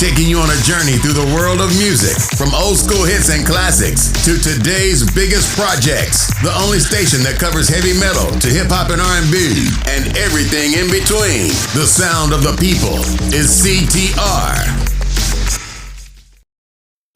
taking you on a journey through the world of music, from old school hits and classics to today's biggest projects. The only station that covers heavy metal to hip hop and R&B and everything in between. The sound of the people is CTR.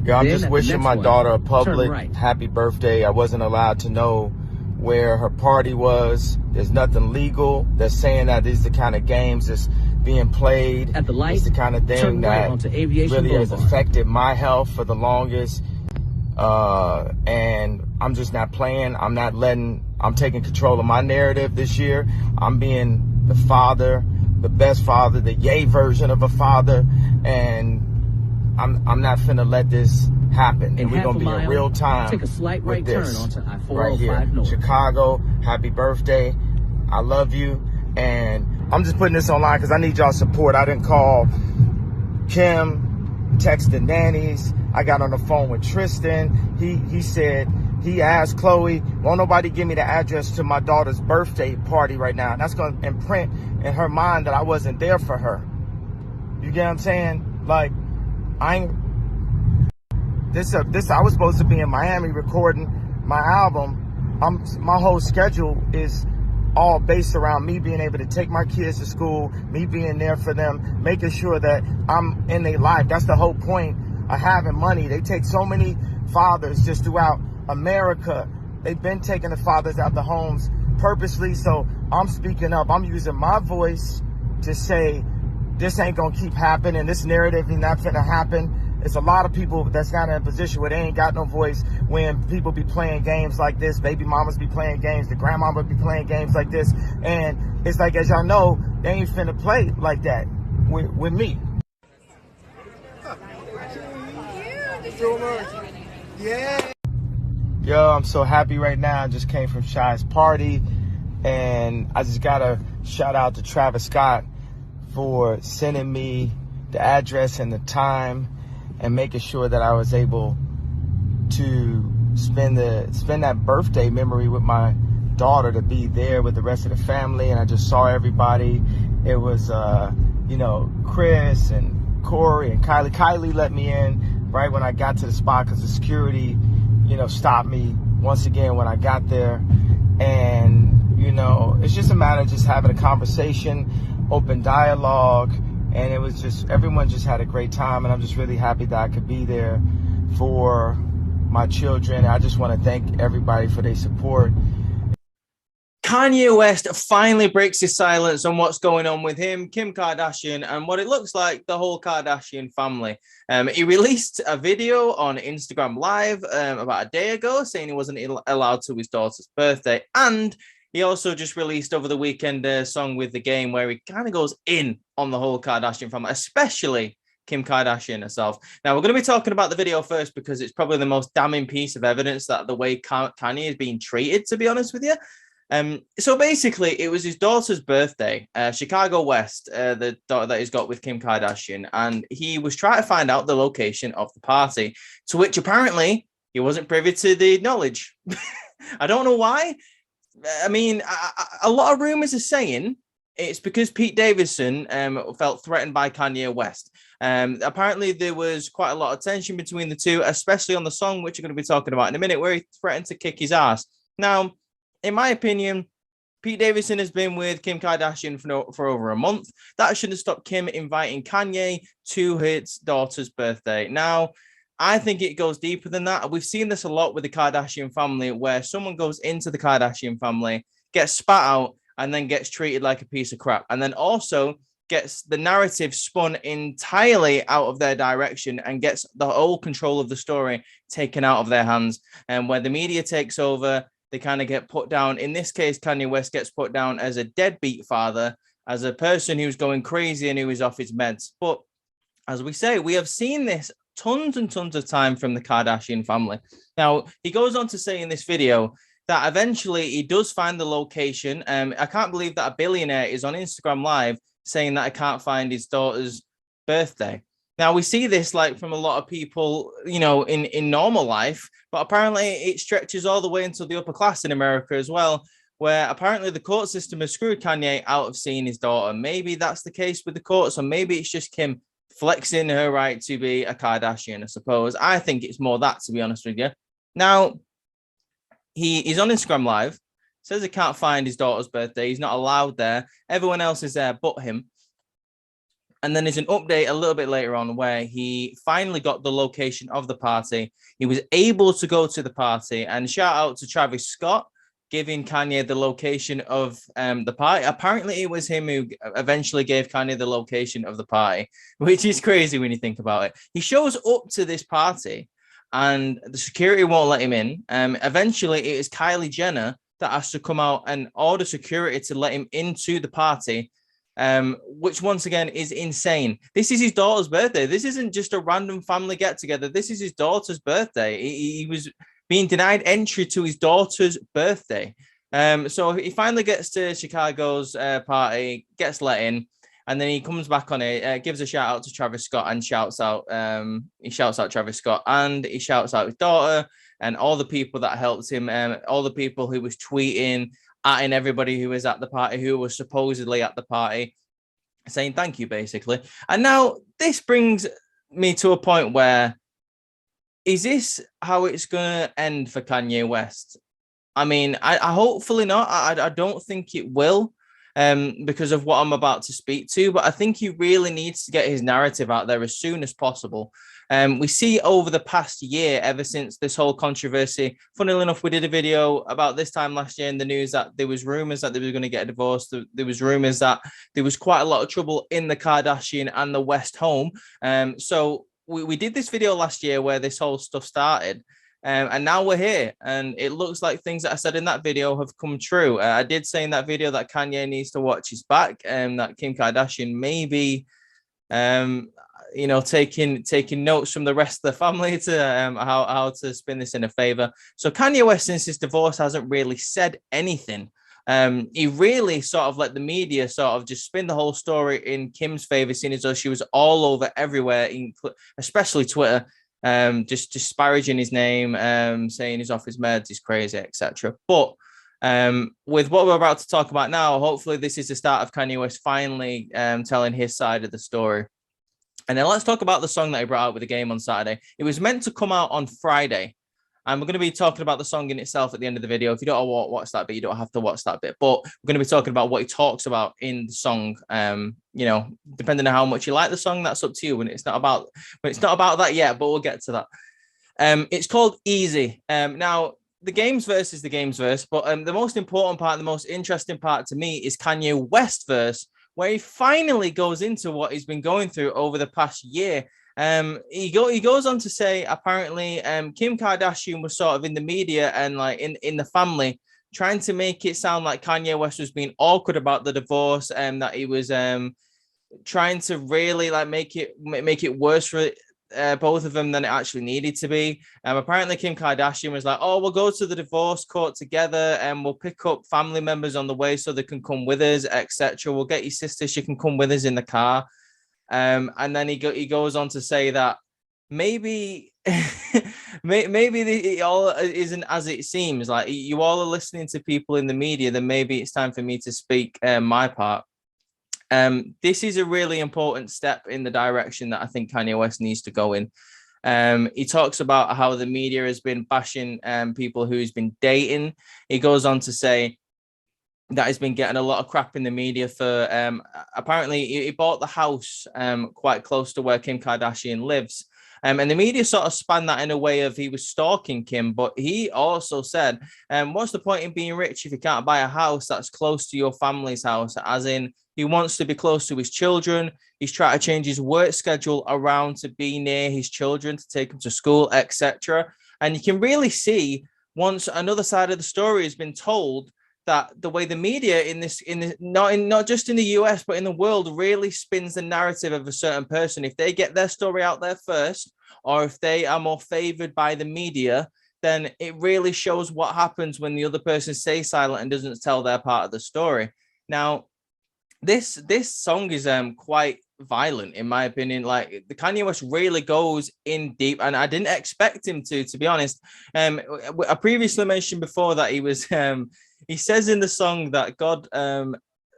Yeah, I'm just wishing my daughter a public happy birthday. I wasn't allowed to know where her party was. There's nothing legal. They're saying that these are the kind of games that's being played. At the light, it's the kind of thing that really has affected my health for the longest. And I'm just not playing. I'm taking control of my narrative this year. I'm being the father, the best father, the yay version of a father. And I'm not finna let this happen. And we're gonna be in real time. Take a slight right turn onto I-405 right here. North. Chicago, happy birthday. I love you. And I'm just putting this online because I need y'all support. I didn't call Kim, text the nannies. I got on the phone with Tristan. He said, he asked Chloe, won't nobody give me the address to my daughter's birthday party right now? And that's going to imprint in her mind that I wasn't there for her. You get what I'm saying? Like, I was supposed to be in Miami recording my album. My whole schedule is all based around me being able to take my kids to school, me being there for them, making sure that I'm in their life. That's the whole point of having money. They take so many fathers just throughout America. They've been taking the fathers out the homes purposely. So I'm speaking up. I'm using my voice to say, this ain't gonna keep happening. This narrative is not gonna happen. It's a lot of people that's not in a position where they ain't got no voice when people be playing games like this. Baby mamas be playing games. The grandmama be playing games like this. And it's like, as y'all know, they ain't finna play like that with me. Yeah. Yo, I'm so happy right now. I just came from Shy's party. And I just gotta shout out to Travis Scott for sending me the address and the time and making sure that I was able to spend that birthday memory with my daughter, to be there with the rest of the family. And I just saw everybody. It was, Chris and Corey and Kylie. Kylie let me in right when I got to the spot because the security, stopped me once again when I got there. And, it's just a matter of just having a conversation, open dialogue. And it was just, everyone just had a great time. And I'm just really happy that I could be there for my children. I just want to thank everybody for their support. Kanye West finally breaks his silence on what's going on with him, Kim Kardashian, and what it looks like the whole Kardashian family. He released a video on Instagram Live about a day ago saying he wasn't allowed to his daughter's birthday. And he also just released over the weekend a song with The Game where he kind of goes in on the whole Kardashian family, especially Kim Kardashian herself. Now, we're going to be talking about the video first because it's probably the most damning piece of evidence that the way Kanye is being treated, to be honest with you. So basically, it was his daughter's birthday, Chicago West, the daughter that he's got with Kim Kardashian, and he was trying to find out the location of the party, to which apparently he wasn't privy to the knowledge. I don't know why. I mean, a lot of rumors are saying it's because Pete Davidson felt threatened by Kanye West. Apparently, there was quite a lot of tension between the two, especially on the song, which we're going to be talking about in a minute, where he threatened to kick his ass. Now, in my opinion, Pete Davidson has been with Kim Kardashian for over a month. That shouldn't stop Kim inviting Kanye to his daughter's birthday. Now, I think it goes deeper than that. We've seen this a lot with the Kardashian family, where someone goes into the Kardashian family, gets spat out, and then gets treated like a piece of crap. And then also gets the narrative spun entirely out of their direction and gets the whole control of the story taken out of their hands. And where the media takes over, they kind of get put down. In this case, Kanye West gets put down as a deadbeat father, as a person who's going crazy and who is off his meds. But as we say, we have seen this tons and tons of time from the Kardashian family. Now, he goes on to say in this video that eventually he does find the location. I can't believe that a billionaire is on Instagram Live saying that I can't find his daughter's birthday. Now, we see this like from a lot of people, in normal life, but apparently it stretches all the way into the upper class in America as well, where apparently the court system has screwed Kanye out of seeing his daughter. Maybe that's the case with the courts, or maybe it's just Kim flexing her right to be a Kardashian, I suppose. I think it's more that, to be honest with you. Now, he's on Instagram Live, says he can't find his daughter's birthday. He's not allowed there. Everyone else is there but him. And then there's an update a little bit later on where he finally got the location of the party. He was able to go to the party, and shout out to Travis Scott giving Kanye the location of the party. Apparently it was him who eventually gave Kanye the location of the party, which is crazy when you think about it. He shows up to this party and the security won't let him in. Eventually it is Kylie Jenner that has to come out and order security to let him into the party. Which once again is insane. This is his daughter's birthday. This isn't just a random family get together. This is his daughter's birthday. He was being denied entry to his daughter's birthday. So he finally gets to Chicago's party, gets let in, and then he comes back on it, gives a shout out to Travis Scott and shouts out Travis Scott, and he shouts out his daughter and all the people that helped him, all the people who was tweeting, atting everybody who was at the party, who was supposedly at the party, saying thank you, basically. And now this brings me to a point where, is this how it's going to end for Kanye West? I mean, I hopefully not. I don't think it will, because of what I'm about to speak to, but I think he really needs to get his narrative out there as soon as possible. We see over the past year, ever since this whole controversy, funnily enough, we did a video about this time last year in the news that there was rumors that they were going to get a divorce. There was rumors that there was quite a lot of trouble in the Kardashian and the West home. So we did this video last year where this whole stuff started. And now we're here, and it looks like things that I said in that video have come true. I did say in that video that Kanye needs to watch his back, and that Kim Kardashian may be, taking notes from the rest of the family to how to spin this in a favor. So Kanye West, since his divorce, hasn't really said anything. He really sort of let the media sort of just spin the whole story in Kim's favor, seeing as though she was all over everywhere, especially Twitter. Just disparaging his name, saying he's off his meds, he's crazy, etc. But with what we're about to talk about now, hopefully this is the start of Kanye West finally telling his side of the story. And then let's talk about the song that he brought out with the game on Saturday. It was meant to come out on Friday. And we're going to be talking about the song in itself at the end of the video. If you don't watch that bit, you don't have to watch that bit. But we're going to be talking about what he talks about in the song. Depending on how much you like the song, that's up to you. And it's not about that yet, but we'll get to that. It's called Easy. Now, the game's verse is the game's verse, but the most important part, the most interesting part to me is Kanye West verse, where he finally goes into what he's been going through over the past year. He goes on to say apparently Kim Kardashian was sort of in the media and like in the family trying to make it sound like Kanye West was being awkward about the divorce, and that he was trying to really like make it worse for both of them than it actually needed to be. Apparently Kim Kardashian was like, oh, we'll go to the divorce court together and we'll pick up family members on the way so they can come with us, etc. We'll get your sister, she can come with us in the car. And then he goes on to say that maybe it all isn't as it seems. Like you all are listening to people in the media, then maybe it's time for me to speak my part. This is a really important step in the direction that I think Kanye West needs to go in. He talks about how the media has been bashing people who he's been dating. He goes on to say that he's been getting a lot of crap in the media for apparently he bought the house quite close to where Kim Kardashian lives. And the media sort of spanned that in a way of he was stalking Kim, but he also said, what's the point in being rich if you can't buy a house that's close to your family's house? As in, he wants to be close to his children. He's trying to change his work schedule around to be near his children, to take them to school, etc. And you can really see once another side of the story has been told, that the way the media not just in the US, but in the world really spins the narrative of a certain person. If they get their story out there first, or if they are more favored by the media, then it really shows what happens when the other person stays silent and doesn't tell their part of the story. Now, this song is quite violent in my opinion. Like the Kanye West really goes in deep, and I didn't expect him to be honest. I previously mentioned before that he was he says in the song that God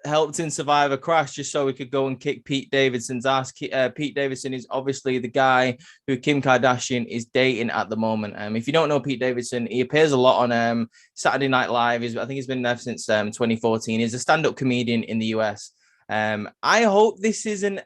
helped him survive a crash just so he could go and kick Pete Davidson's ass. Pete Davidson is obviously the guy who Kim Kardashian is dating at the moment. If you don't know Pete Davidson, he appears a lot on Saturday Night Live. I think he's been there since 2014. He's a stand-up comedian in the US. I hope this isn't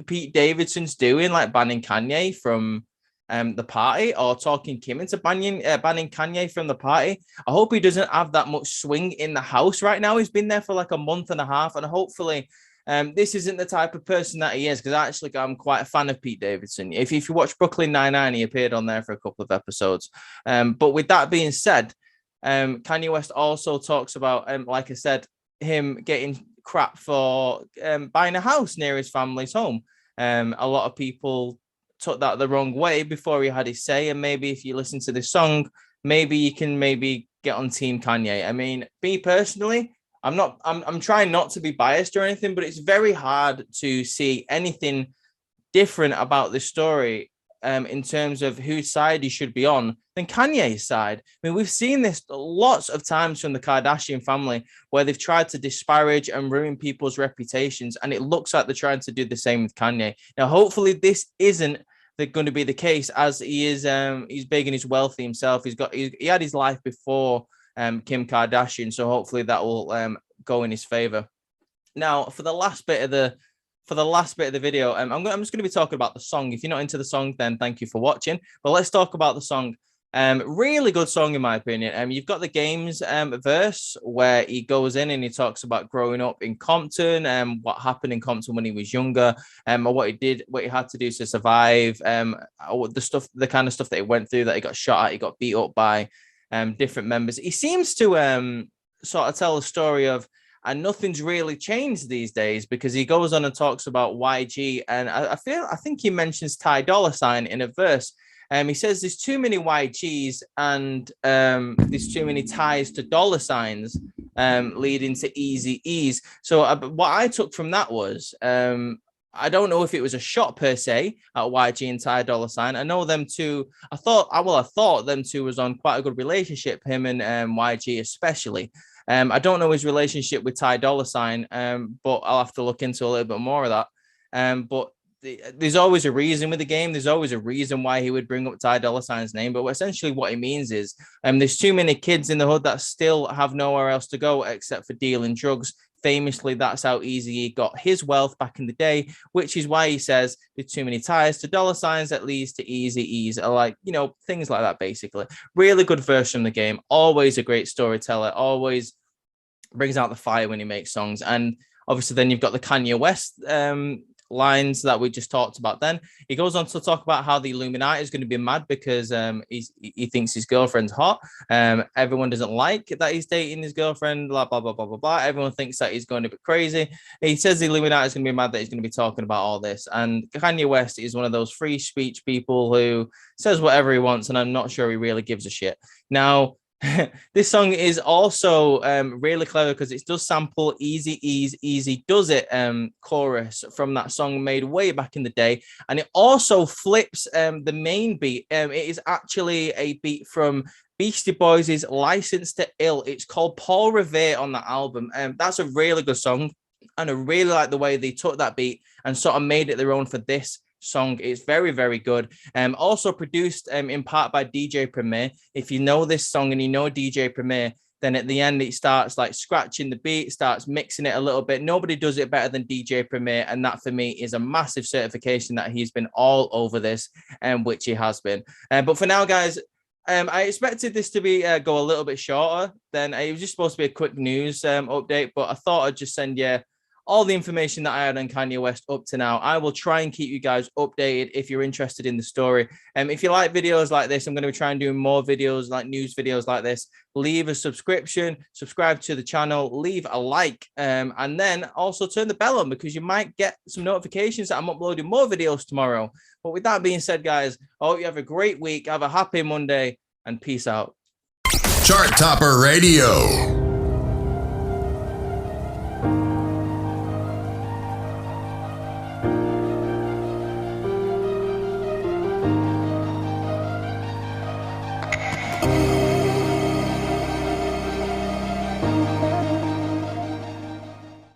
Pete Davidson's doing, like banning Kanye from the party, or talking Kim into banning Kanye from the party. I hope he doesn't have that much swing in the house right now. He's been there for like a month and a half, and hopefully this isn't the type of person that he is, because actually I'm quite a fan of Pete Davidson. If you watch Brooklyn Nine-Nine, he appeared on there for a couple of episodes. But with that being said, Kanye West also talks about, like I said, him getting crap for buying a house near his family's home. A lot of people took that the wrong way before he had his say, and maybe if you listen to this song, maybe you can get on Team Kanye. I mean, me personally, I'm trying not to be biased or anything, but it's very hard to see anything different about this story in terms of whose side he should be on than Kanye's side. I mean, we've seen this lots of times from the Kardashian family, where they've tried to disparage and ruin people's reputations, and it looks like they're trying to do the same with Kanye. Now, hopefully this isn't going to be the case, as he is he's big and he's wealthy himself. He had his life before Kim Kardashian, so hopefully that will go in his favor. Now, for the last bit of the video, I'm just going to be talking about the song. If you're not into the song, then thank you for watching. But let's talk about the song. Really good song, in my opinion. You've got the Games verse where he goes in and he talks about growing up in Compton, what happened in Compton when he was younger, what he had to do to survive, the kind of stuff that he went through, that he got shot at, he got beat up by different members. He seems to sort of tell a story of, and nothing's really changed these days, because he goes on and talks about YG, and I think he mentions Ty Dolla $ign in a verse. He says there's too many YGs and there's too many ties to dollar signs leading to easy E's. So what I took from that was, I don't know if it was a shot per se at YG and Ty Dolla $ign. I know them two. I thought them two was on quite a good relationship, him and YG especially. I don't know his relationship with Ty Dolla $ign, but I'll have to look into a little bit more of that. But there's always a reason with the game. There's always a reason why he would bring up Ty Dolla $ign's name. But essentially what he means is there's too many kids in the hood that still have nowhere else to go except for dealing drugs. Famously, that's how easy he got his wealth back in the day, which is why he says there's too many ties to dollar signs that leads to easy E's, or like, things like that, basically. Really good verse from the game. Always a great storyteller. Always brings out the fire when he makes songs. And obviously then you've got the Kanye West lines that we just talked about. Then he goes on to talk about how the Illuminati is going to be mad because he thinks his girlfriend's hot. Everyone doesn't like that he's dating his girlfriend, blah blah blah blah blah blah. Everyone thinks that he's going to be crazy. He says the Illuminati is going to be mad that he's going to be talking about all this. And Kanye West is one of those free speech people who says whatever he wants, and I'm not sure he really gives a shit. Now, this song is also really clever because it does sample Easy E's Easy Does It chorus from that song made way back in the day, and it also flips the main beat. It is actually a beat from Beastie Boys' License to Ill. It's called Paul Revere on that album. That's a really good song, and I really like the way they took that beat and sort of made it their own for this song. It's very, very good. Also produced in part by DJ Premier. If you know this song and you know DJ Premier, then at the end it starts like scratching the beat, starts mixing it a little bit. Nobody does it better than DJ Premier, and that for me is a massive certification that he's been all over this, which he has been. But for now, guys, I expected this to be go a little bit shorter. Then it was just supposed to be a quick news update, but I thought I'd just send you all the information that I had on Kanye West up to now. I will try and keep you guys updated if you're interested in the story. If you like videos like this, I'm going to be trying to do more videos, like news videos like this. Leave a subscription, subscribe to the channel, leave a like, and then also turn the bell on because you might get some notifications that I'm uploading more videos tomorrow. But with that being said, guys, I hope you have a great week. Have a happy Monday and peace out. Chart Topper Radio.